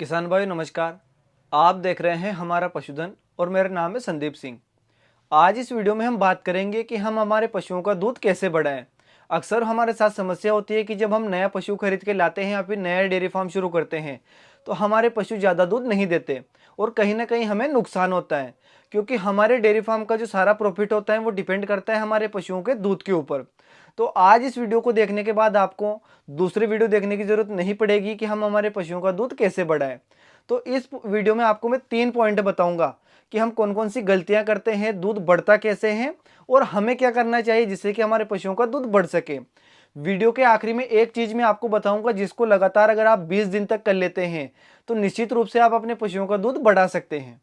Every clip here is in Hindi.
किसान भाई नमस्कार। आप देख रहे हैं हमारा पशुधन और मेरा नाम है संदीप सिंह। आज इस वीडियो में हम बात करेंगे कि हम हमारे पशुओं का दूध कैसे बढ़ाएं। अक्सर हमारे साथ समस्या होती है कि जब हम नया पशु खरीद के लाते हैं या फिर नया डेयरी फार्म शुरू करते हैं तो हमारे पशु ज़्यादा दूध नहीं देते और कहीं ना कहीं हमें नुकसान होता है, क्योंकि हमारे डेयरी फार्म का जो सारा प्रॉफिट होता है वो डिपेंड करता है हमारे पशुओं के दूध के ऊपर। तो आज इस वीडियो को देखने के बाद आपको दूसरी वीडियो देखने की ज़रूरत नहीं पड़ेगी कि हम हमारे पशुओं का दूध कैसे बढ़ाएं। तो इस वीडियो में आपको मैं 3 पॉइंट बताऊंगा कि हम कौन कौन सी गलतियां करते हैं, दूध बढ़ता कैसे है और हमें क्या करना चाहिए जिससे कि हमारे पशुओं का दूध बढ़ सके। वीडियो के आखिरी में एक चीज़ मैं आपको बताऊंगा जिसको लगातार अगर आप 20 दिन तक कर लेते हैं तो निश्चित रूप से आप अपने पशुओं का दूध बढ़ा सकते हैं।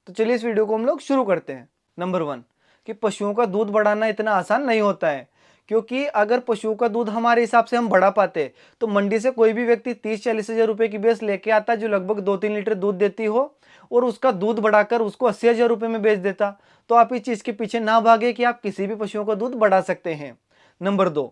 तो चलिए इस वीडियो को हम लोग शुरू करते हैं। नंबर 1 कि पशुओं का दूध बढ़ाना इतना आसान नहीं होता है, क्योंकि अगर पशुओं का दूध हमारे हिसाब से हम बढ़ा पाते तो मंडी से कोई भी व्यक्ति 30-40 हज़ार रुपये की भैंस लेके आता जो लगभग 2-3 लीटर दूध देती हो और उसका दूध बढ़ाकर उसको 80,000 रुपये में बेच देता। तो आप इस चीज़ के पीछे ना भागे कि आप किसी भी पशुओं का दूध बढ़ा सकते हैं। नंबर 2,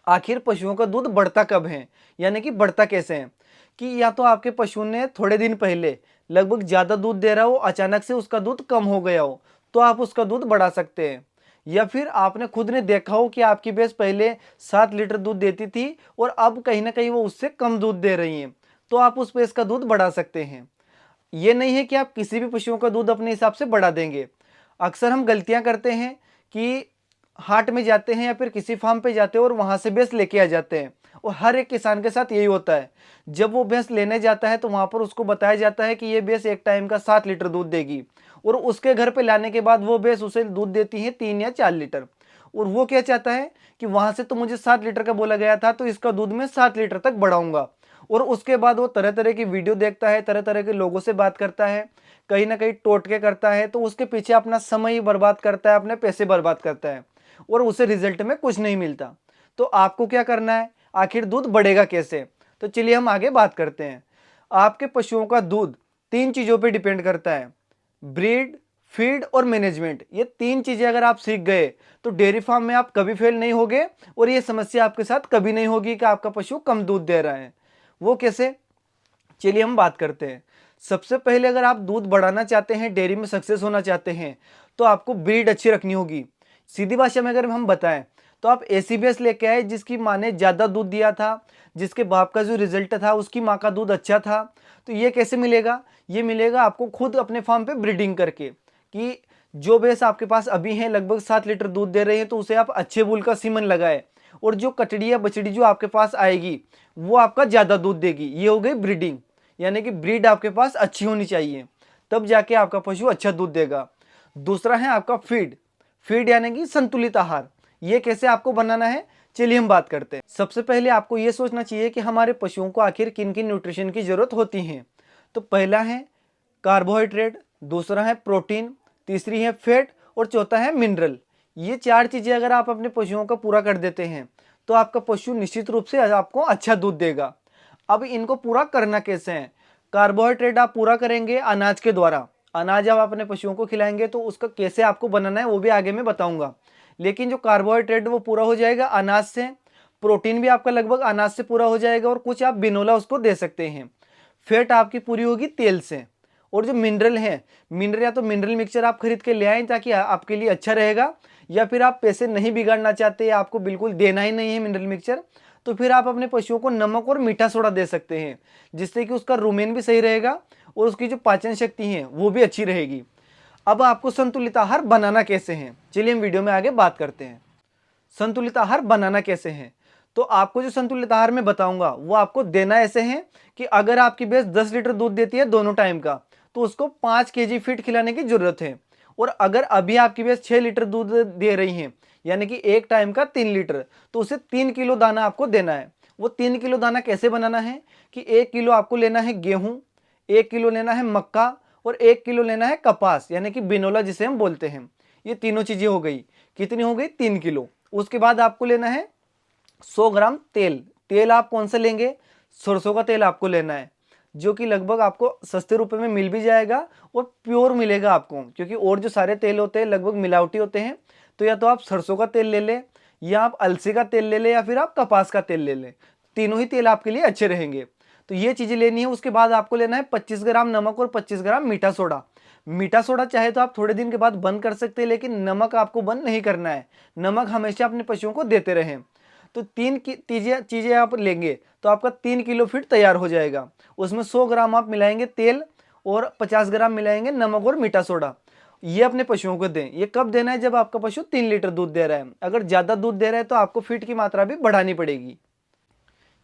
आखिर पशुओं का दूध बढ़ता कब है, यानी कि बढ़ता कैसे है। कि या तो आपके पशु ने थोड़े दिन पहले लगभग ज़्यादा दूध दे रहा हो, अचानक से उसका दूध कम हो गया हो तो आप उसका दूध बढ़ा सकते हैं। या फिर आपने खुद ने देखा हो कि आपकी भैंस पहले 7 लीटर दूध देती थी और अब कहीं ना कहीं वो उससे कम दूध दे रही है तो आप उस भैंस का दूध बढ़ा सकते हैं। ये नहीं है कि आप किसी भी पशुओं का दूध अपने हिसाब से बढ़ा देंगे। अक्सर हम गलतियां करते हैं कि हाट में जाते हैं या फिर किसी फार्म पे जाते हैं और वहां से भैंस लेके आ जाते हैं, और हर एक किसान के साथ यही होता है। जब वो भैंस लेने जाता है तो वहां पर उसको बताया जाता है कि ये भैंस एक टाइम का 7 लीटर दूध देगी, और उसके घर पे लाने के बाद वो भैंस उसे दूध देती है 3 या 4 लीटर। और वो क्या चाहता है कि वहां से तो मुझे 7 लीटर का बोला गया था तो इसका दूध मैं 7 लीटर तक बढ़ाऊंगा। और उसके बाद वो तरह तरह की वीडियो देखता है, तरह तरह के लोगों से बात करता है, कहीं ना कहीं टोटके करता है, तो उसके पीछे अपना समय ही बर्बाद करता है, अपने पैसे बर्बाद करता है और उसे रिजल्ट में कुछ नहीं मिलता। तो आपको क्या करना है, आखिर दूध बढ़ेगा कैसे? तो चलिए हम आगे बात करते हैं। आपके पशुओं का दूध 3 चीज़ों पे डिपेंड करता है, ब्रीड, फीड और मैनेजमेंट। ये 3 चीज़ें अगर आप सीख गए तो डेयरी फार्म में आप कभी फेल नहीं होगे और ये समस्या आपके साथ कभी नहीं होगी कि आपका पशु कम दूध दे रहा है। वो कैसे, चलिए हम बात करते हैं। सबसे पहले अगर आप दूध बढ़ाना चाहते हैं, डेयरी में सक्सेस होना चाहते हैं, तो आपको ब्रीड अच्छी रखनी होगी। सीधी भाषा में अगर हम बताएं तो आप ऐसी भैंस लेके आए जिसकी माँ ने ज़्यादा दूध दिया था, जिसके बाप का जो रिजल्ट था उसकी माँ का दूध अच्छा था। तो ये कैसे मिलेगा? ये मिलेगा आपको खुद अपने फार्म पे ब्रीडिंग करके, कि जो भैंस आपके पास अभी है लगभग 7 लीटर दूध दे रहे हैं तो उसे आप अच्छे बूल का सीमन लगाए, और जो कटड़ी या बछड़ी जो आपके पास आएगी वो आपका ज़्यादा दूध देगी। ये हो गई ब्रीडिंग, यानी कि ब्रीड आपके पास अच्छी होनी चाहिए, तब जाके आपका पशु अच्छा दूध देगा। दूसरा है आपका फीड। फीड यानी कि संतुलित आहार। ये कैसे आपको बनाना है, चलिए हम बात करते हैं। सबसे पहले आपको ये सोचना चाहिए कि हमारे पशुओं को आखिर किन किन न्यूट्रिशन की जरूरत होती है। तो पहला है कार्बोहाइड्रेट, दूसरा है प्रोटीन, तीसरी है फैट और चौथा है मिनरल। ये 4 चीज़ें अगर आप अपने पशुओं का पूरा कर देते हैं तो आपका पशु निश्चित रूप से आपको अच्छा दूध देगा। अब इनको पूरा करना कैसे है? कार्बोहाइड्रेट आप पूरा करेंगे अनाज के द्वारा। अनाज आप अपने पशुओं को खिलाएंगे तो उसका कैसे आपको बनाना है वो भी आगे मैं बताऊंगा। लेकिन जो कार्बोहाइड्रेट वो पूरा हो जाएगा अनाज से, प्रोटीन भी आपका लगभग अनाज से पूरा हो जाएगा और कुछ आप बिनोला उसको दे सकते हैं। फैट आपकी पूरी होगी तेल से। और जो मिनरल है, मिनरल या तो मिनरल मिक्सचर आप खरीद के ले आएँ ताकि आपके लिए अच्छा रहेगा, या फिर आप पैसे नहीं बिगाड़ना चाहते, आपको बिल्कुल देना ही नहीं है मिनरल मिक्सचर, तो फिर आप अपने पशुओं को नमक और मीठा सोडा दे सकते हैं, जिससे कि उसका रुमेन भी सही रहेगा और उसकी जो पाचन शक्ति है वो भी अच्छी रहेगी। अब आपको संतुलित आहार बनाना कैसे है, चलिए हम वीडियो में आगे बात करते हैं। संतुलित आहार बनाना कैसे है, तो आपको जो संतुलित आहार मैं बताऊंगा वो आपको देना ऐसे है कि अगर आपकी भैंस 10 लीटर दूध देती है दोनों टाइम का तो उसको 5 केजी फीड खिलाने की जरूरत है। और अगर अभी आपकी भैंस 6 लीटर दूध दे रही है, यानी कि एक टाइम का 3 लीटर, तो उसे 3 किलो दाना आपको देना है। वो 3 किलो दाना कैसे बनाना है कि 1 किलो आपको लेना है गेहूं, 1 किलो लेना है मक्का और 1 किलो लेना है कपास यानी कि बिनोला जिसे हम बोलते हैं। ये तीनों चीजें हो गई, कितनी हो गई? 3 किलो। उसके बाद आपको लेना है 100 ग्राम तेल। तेल आप कौन सा लेंगे? सरसों का तेल आपको लेना है, जो कि लगभग आपको सस्ते रुपए में मिल भी जाएगा और प्योर मिलेगा आपको, क्योंकि और जो सारे तेल होते हैं लगभग मिलावटी होते हैं। तो या तो आप सरसों का तेल ले लें, या आप अलसी का तेल ले लें, या फिर आप कपास का तेल ले लें। तीनों ही तेल आपके लिए अच्छे रहेंगे। तो ये चीज़ें लेनी है। उसके बाद आपको लेना है 25 ग्राम नमक और 25 ग्राम मीठा सोडा। मीठा सोडा चाहे तो आप थोड़े दिन के बाद बंद कर सकते हैं, लेकिन नमक आपको बंद नहीं करना है। नमक हमेशा अपने पशुओं को देते रहें। तो तीन की चीज़ें आप लेंगे तो आपका 3 किलो फीड तैयार हो जाएगा। उसमें 100 ग्राम आप मिलाएंगे तेल और 50 ग्राम मिलाएंगे नमक और मीठा सोडा। ये अपने पशुओं को दें। ये कब देना है? जब आपका पशु 3 लीटर दूध दे रहा है। अगर ज़्यादा दूध दे रहा है तो आपको फीड की मात्रा भी बढ़ानी पड़ेगी।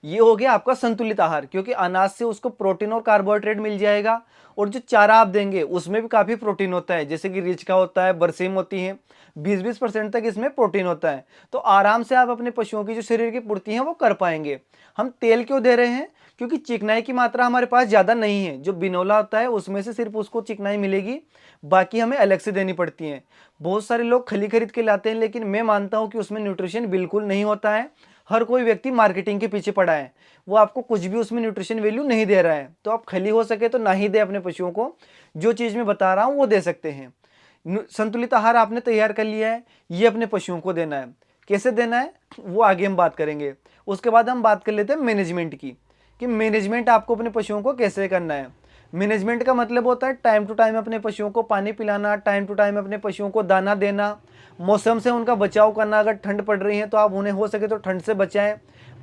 ये हो गया आपका संतुलित आहार, क्योंकि अनाज से उसको प्रोटीन और कार्बोहाइड्रेट मिल जाएगा। और जो चारा आप देंगे उसमें भी काफ़ी प्रोटीन होता है, जैसे कि रिच का होता है, बरसीम होती है, 20-20% तक इसमें प्रोटीन होता है। तो आराम से आप अपने पशुओं की जो शरीर की पूर्ति है वो कर पाएंगे। हम तेल क्यों दे रहे हैं? क्योंकि चिकनाई की मात्रा हमारे पास ज़्यादा नहीं है। जो बिनोला होता है उसमें से सिर्फ उसको चिकनाई मिलेगी, बाकी हमें अलग से देनी पड़ती है। बहुत सारे लोग खली खरीद के लाते हैं, लेकिन मैं मानता हूँ कि उसमें न्यूट्रिशन बिल्कुल नहीं होता है। हर कोई व्यक्ति मार्केटिंग के पीछे पड़ा है, वो आपको कुछ भी उसमें न्यूट्रिशन वैल्यू नहीं दे रहा है। तो आप खली हो सके तो ना ही दे अपने पशुओं को। जो चीज़ मैं बता रहा हूँ वो दे सकते हैं। संतुलित आहार आपने तैयार कर लिया है, ये अपने पशुओं को देना है। कैसे देना है वो आगे हम बात करेंगे। उसके बाद हम बात कर लेते हैं मैनेजमेंट की, कि मैनेजमेंट आपको अपने पशुओं को कैसे करना है। मैनेजमेंट का मतलब होता है टाइम टू टाइम अपने पशुओं को पानी पिलाना, टाइम टू टाइम अपने पशुओं को दाना देना, मौसम से उनका बचाव करना। अगर ठंड पड़ रही है तो आप उन्हें हो सके तो ठंड से बचाएं।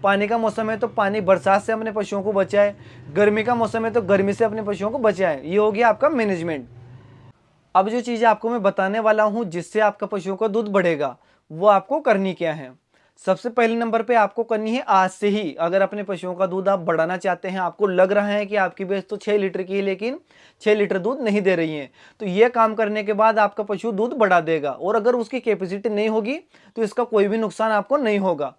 पानी का मौसम है तो पानी बरसात से अपने पशुओं को बचाएं। गर्मी का मौसम है तो गर्मी से अपने पशुओं को बचाएं। ये हो गया आपका मैनेजमेंट। अब जो चीज़ें आपको मैं बताने वाला हूँ जिससे आपका पशुओं का दूध बढ़ेगा, वो आपको करनी क्या है। सबसे पहले नंबर पे आपको करनी है आज से ही। अगर अपने पशुओं का दूध आप बढ़ाना चाहते हैं, आपको लग रहा है कि आपकी भैंस तो 6 लीटर की है लेकिन 6 लीटर दूध नहीं दे रही है, तो ये काम करने के बाद आपका पशु दूध बढ़ा देगा। और अगर उसकी कैपेसिटी नहीं होगी तो इसका कोई भी नुकसान आपको नहीं होगा।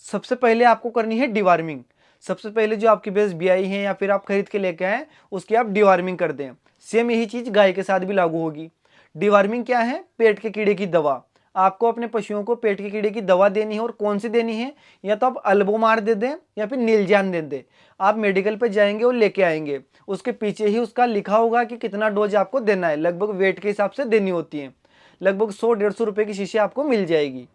सबसे पहले आपको करनी है डिवार्मिंग। सबसे पहले जो आपकी भैंस ब्याई है या फिर आप खरीद के लेके आए, उसकी आप डिवार्मिंग कर दें। सेम यही चीज़ गाय के साथ भी लागू होगी। डिवार्मिंग क्या है? पेट के कीड़े की दवा। आपको अपने पशुओं को पेट के कीड़े की दवा देनी है। और कौन सी देनी है? या तो आप अल्बोमार दे दें या फिर नीलजान दे दें। आप मेडिकल पे जाएंगे और लेके आएंगे, उसके पीछे ही उसका लिखा होगा कि कितना डोज आपको देना है। लगभग वेट के हिसाब से देनी होती है। लगभग 100-150 रुपये की शीशी आपको मिल जाएगी।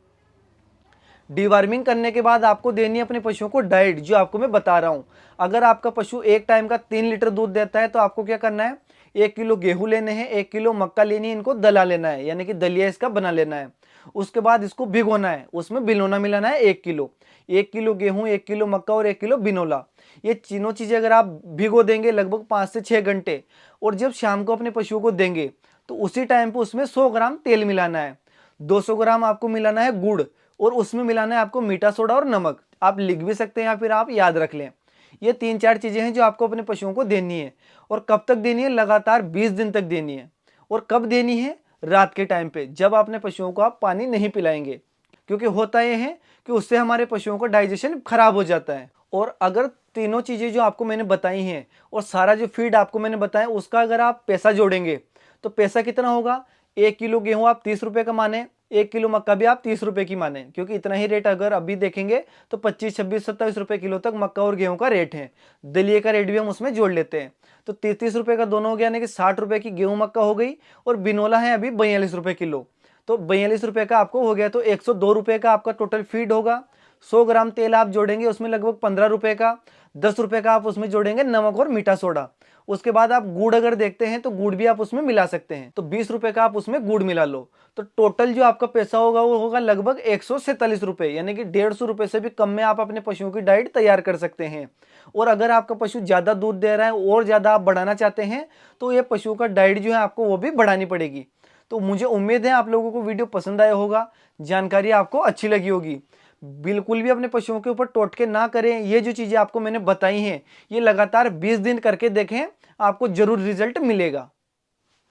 डिवार्मिंग करने के बाद आपको देनी है अपने पशुओं को डाइट, जो आपको मैं बता रहा हूँ। अगर आपका पशु एक टाइम का 3 लीटर दूध देता है तो आपको क्या करना है? 1 किलो गेहूं लेने हैं, 1 किलो मक्का लेनी है, इनको दला लेना है, यानी कि दलिया इसका बना लेना है। उसके बाद इसको भिगोना है, उसमें बिनोना मिलाना है 1 किलो। 1 किलो गेहूं, 1 किलो मक्का और 1 किलो बिनोला, ये तीनों चीज़ें अगर आप भिगो देंगे लगभग 5 से 6 घंटे, और जब शाम को अपने पशुओं को देंगे तो उसी टाइम पर उसमें 100 ग्राम तेल मिलाना है, 200 ग्राम आपको मिलाना है गुड़, और उसमें मिलाना है आपको मीठा सोडा और नमक। आप लिख भी सकते हैं या फिर आप याद रख लें। ये 3-4 चीज़ें हैं जो आपको अपने पशुओं को देनी है। और कब तक देनी है? लगातार 20 दिन तक देनी है। और कब देनी है? रात के टाइम पे, जब अपने पशुओं को आप पानी नहीं पिलाएंगे। क्योंकि होता यह है कि उससे हमारे पशुओं का डाइजेशन खराब हो जाता है। और अगर तीनों चीज़ें जो आपको मैंने बताई हैं और सारा जो फीड आपको मैंने बताया उसका अगर आप पैसा जोड़ेंगे तो पैसा कितना होगा? 1 किलो गेहूँ आप 30 रुपये का माने, 1 किलो मक्का भी आप 30 रुपये की माने, क्योंकि इतना ही रेट अगर अभी देखेंगे तो 25, 26, 27 रुपये किलो तक मक्का और गेहूं का रेट है। दलिए का रेट भी हम उसमें जोड़ लेते हैं तो 30 रुपये का दोनों हो गया, यानी कि 60 रुपये की गेहूं मक्का हो गई। और बिनोला है अभी 42 रुपये किलो, तो 42 रुपये का आपको हो गया, तो 102 रुपये का आपका टोटल फीड होगा। 100 ग्राम तेल आप जोड़ेंगे उसमें लगभग 15 रुपये का, 10 रुपये का आप उसमें जोड़ेंगे नमक और मीठा सोडा। उसके बाद आप गुड़ अगर देखते हैं तो गुड़ भी आप उसमें मिला सकते हैं, तो 20 रुपये का आप उसमें गुड़ मिला लो। तो टोटल जो आपका पैसा होगा वो होगा लगभग 147 रुपये, यानी कि 150 रुपये से भी कम में आप अपने पशुओं की डाइट तैयार कर सकते हैं। और अगर आपका पशु ज़्यादा दूध दे रहा है और ज़्यादा आप बढ़ाना चाहते हैं तो ये पशुओं का डाइट जो है आपको वो भी बढ़ानी पड़ेगी। तो मुझे उम्मीद है आप लोगों को वीडियो पसंद आया होगा, जानकारी आपको अच्छी लगी होगी। बिल्कुल भी अपने पशुओं के ऊपर टोटके ना करें। ये जो चीज़ें आपको मैंने बताई हैं ये लगातार 20 दिन करके देखें, आपको जरूर रिजल्ट मिलेगा।